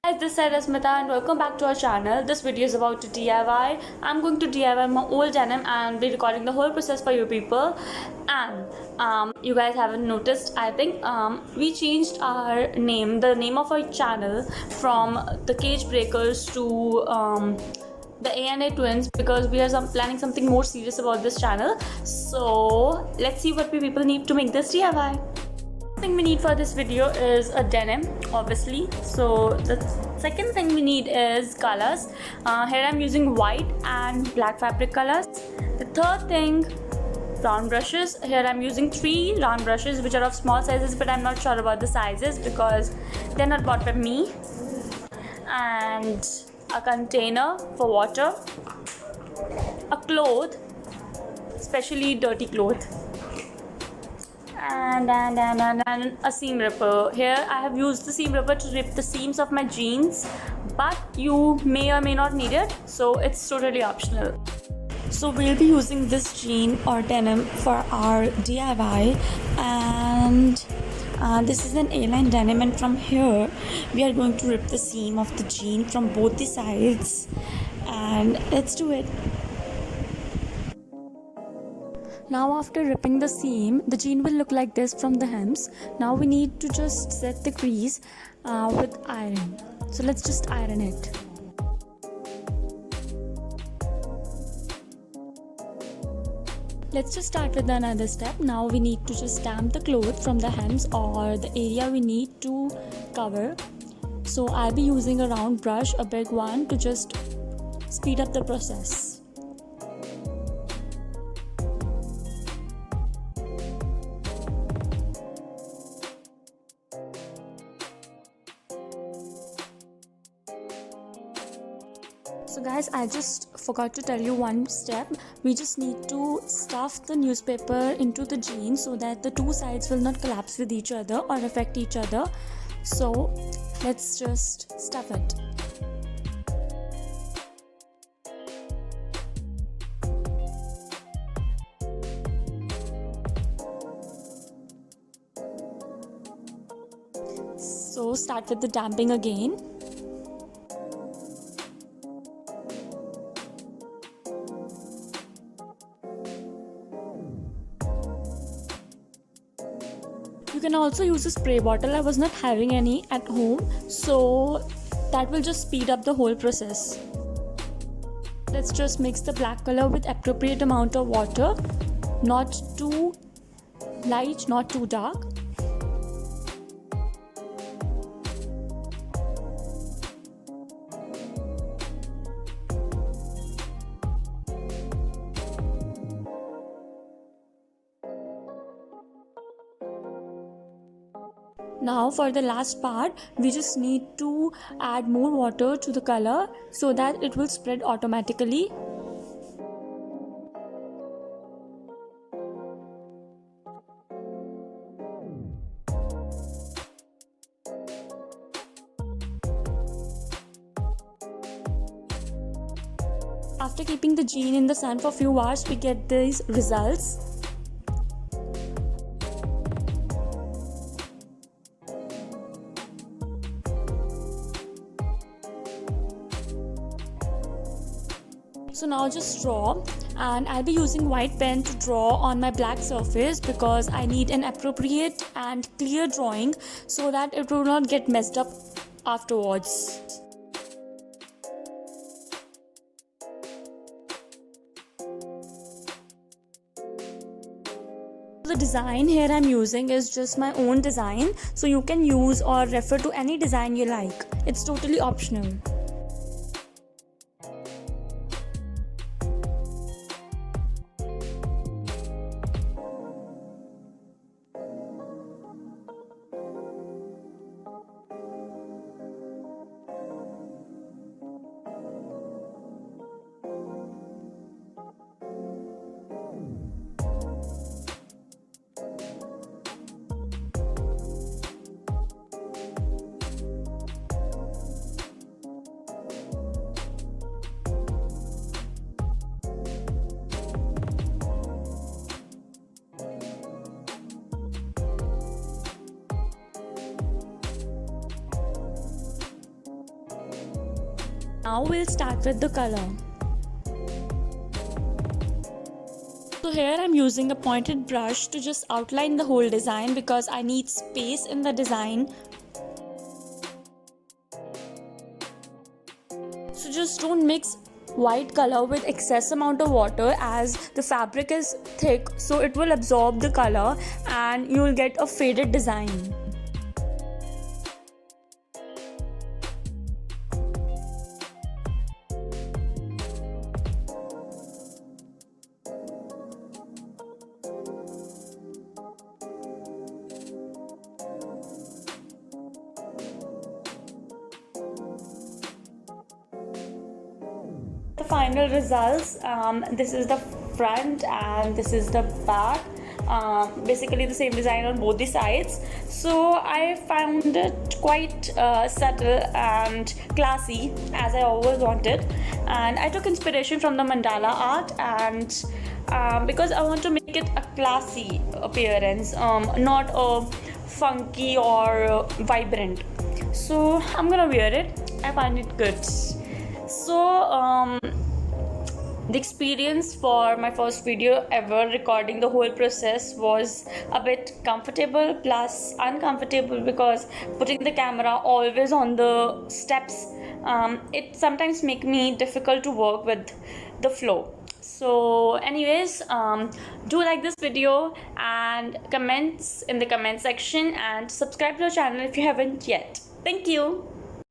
Guys, this is Rasmita and welcome back to our channel. This video is about to DIY. I'm going to DIY my old denim and be recording the whole process for you people. And you guys haven't noticed, I think we changed our name, the name of our channel from the Cage Breakers to the ANA Twins, because we are planning something more serious about this channel. So let's see what we people need to make this DIY. Thing we need for this video is a denim, obviously. So the second thing we need is colors. Here I'm using white and black fabric colors. The third thing, round brushes. Here I'm using 3 round brushes which are of small sizes, but I'm not sure about the sizes because they're not bought by me. And a container for water, a cloth, especially dirty cloth, and a seam ripper. Here I have used the seam ripper to rip the seams of my jeans, but you may or may not need it, so it's totally optional. So we'll be using this jean or denim for our DIY, and this is an A-line denim, and from here we are going to rip the seam of the jean from both the sides, and let's do it. Now after ripping the seam, the jean will look like this from the hems. Now we need to just set the crease with iron. So let's just iron it. Let's just start with another step. Now we need to just damp the cloth from the hems or the area we need to cover. So I'll be using a round brush, a big one, to just speed up the process. So guys, I just forgot to tell you one step. We just need to stuff the newspaper into the jeans so that the two sides will not collapse with each other or affect each other. So let's just stuff it. So start with the damping again. You can also use a spray bottle. I was not having any at home, so that will just speed up the whole process. Let's just mix the black color with appropriate amount of water, not too light, not too dark. Now for the last part, we just need to add more water to the color so that it will spread automatically. After keeping the jean in the sun for a few hours, we get these results. So now just draw, and I'll be using white pen to draw on my black surface because I need an appropriate and clear drawing so that it will not get messed up afterwards. The design here I'm using is just my own design, so you can use or refer to any design you like. It's totally optional. Now we'll start with the color. So here I'm using a pointed brush to just outline the whole design because I need space in the design. So just don't mix white color with excess amount of water, as the fabric is thick, so it will absorb the color and you will get a faded design. The final results, this is the front and this is the back. Basically the same design on both the sides, so I found it quite subtle and classy, as I always wanted, and I took inspiration from the mandala art, and because I want to make it a classy appearance, not a funky or vibrant. So I'm gonna wear it. I find it good. So the experience for my first video ever recording the whole process was a bit comfortable plus uncomfortable, because putting the camera always on the steps, it sometimes make me difficult to work with the flow. So anyways, do like this video and comments in the comment section, and subscribe to the channel if you haven't yet. Thank you.